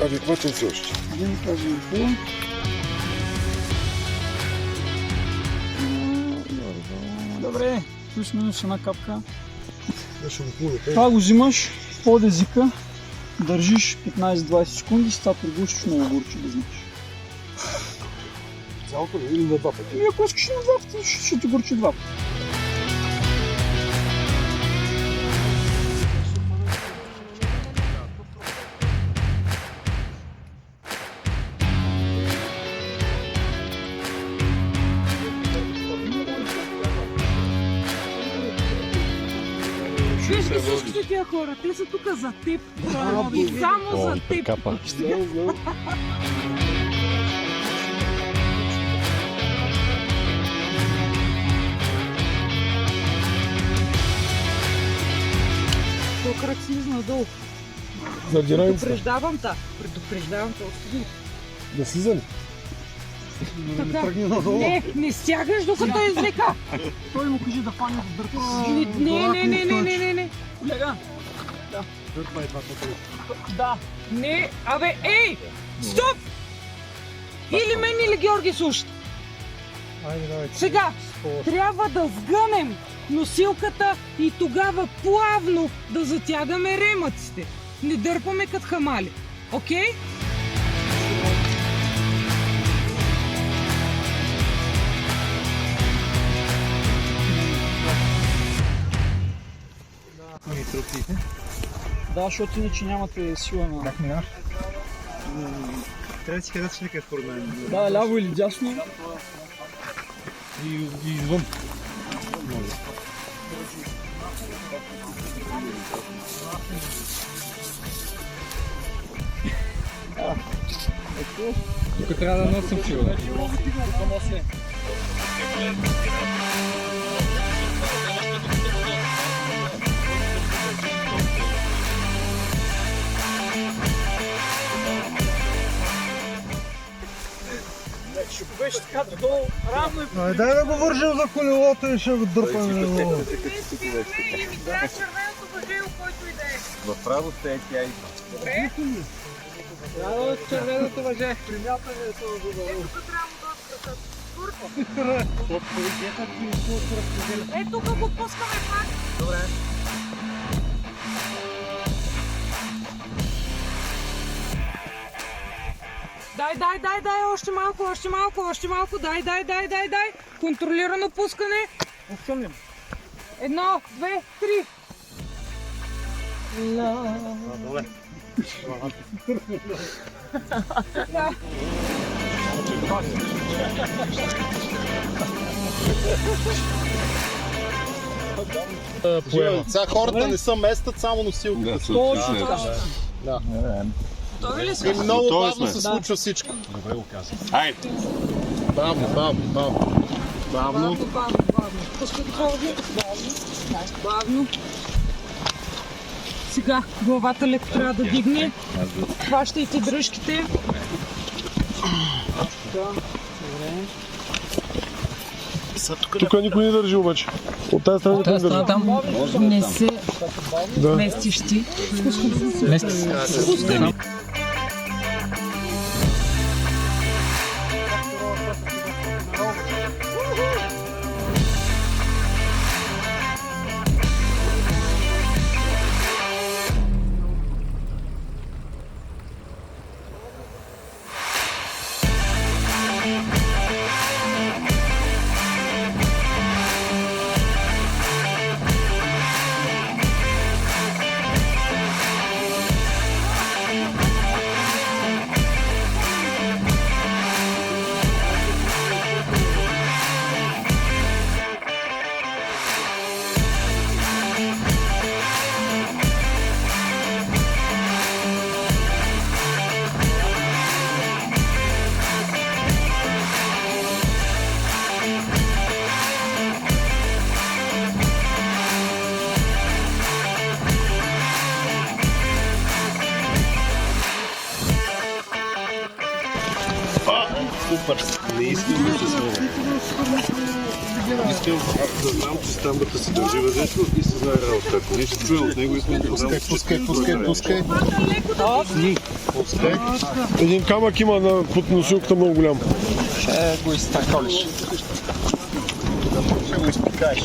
адекватен все още. Един казвам. Добре, плюс-минус една капка. Това го взимаш под езика, държиш 15-20 секунди, с това приглушиш много горче да знаеш. Цялото ли или на два пъти? Ако искаш на два пъти, ще ти горчи два пъти. Виж ги всичките тия хора, те са тук за теб. И само за теб. То крак слизна надолу. Заради раницата. Предупреждавам те още. Да слиза ли? Така. Не стягаш докато извика. Той му кажи да фане да дърпа. Не. Колега. Дърпа едва пъти. Да. Не, абе, ей! Стоп! Или мен, или Георги слушат. Сега, трябва да сгънем носилката и тогава плавно да затягаме ремъците. Не дърпаме като хамали. Окей? Да, защото иначе нямате сила на... Как минаш? Трябва да си където ще според мен. Да, ляво или дясно. И извън. Тук трябва да носим сила. Ще го беше така долу, равно и... Дай да го вържим за колелото и ще го дърпаме на лово. Или ми трябва червеното въжело, който и да е. В право сте тя и... Добре? Трябва червеното въже. Примятане е това за долу. Ето тук трябва да Ето тук го пускаме пак. Добре. Дай, още малко, дай. Контролирано пускане. Обсъмнем. 1, 2, 3. Добре. Сега хората не са местат, само носилката. Точно така. Готови ли И сме? много бавно се случва всичко. Добре го казвам. Айде. Бавно. Бавно. Пускай повече. Бавно. Сега главата леко трябва да дигне. Хващайте дръжките. Тук никой не държи обаче. От тази страна никой не държи. Там не се местиш ти. Мести се. Супер. Не искам да се слова. Искам да знам, че стамбата се държи въздето и се знае работа. Ако не ще чуя от него, искам да знам, Пускай. Един камък има под носилката много голям. Ще го изтаколиш. Ще го изпикаеш.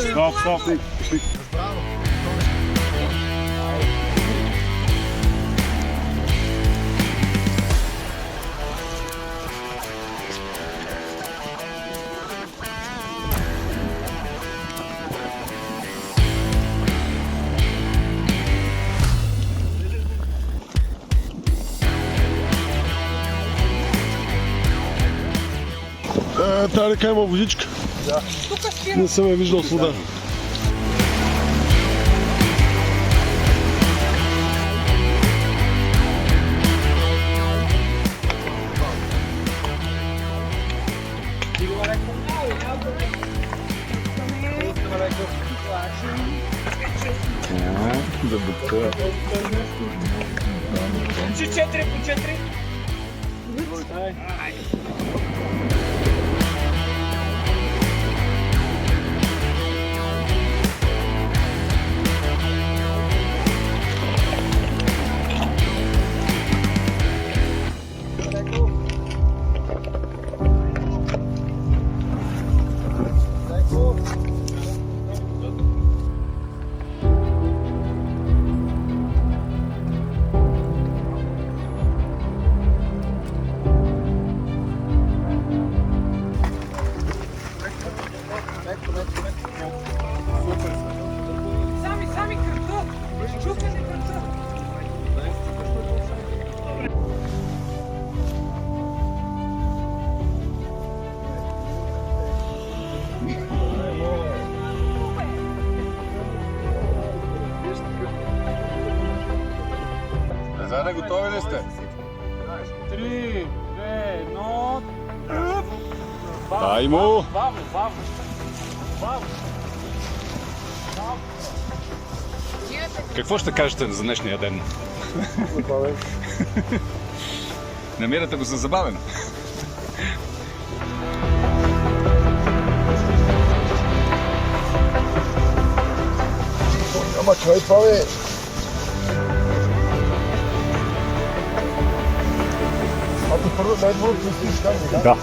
Стоп. Тази река има водичка. Не съм я виждал с вода. Сами кръга. Чупене кръга. Зане, готови ли сте? 3, 2, 1. Дай му! Какво ще кажете за днешния ден? Намирате го за забавен? Ама чай, това бе! Ако първо най-добро да си там, да?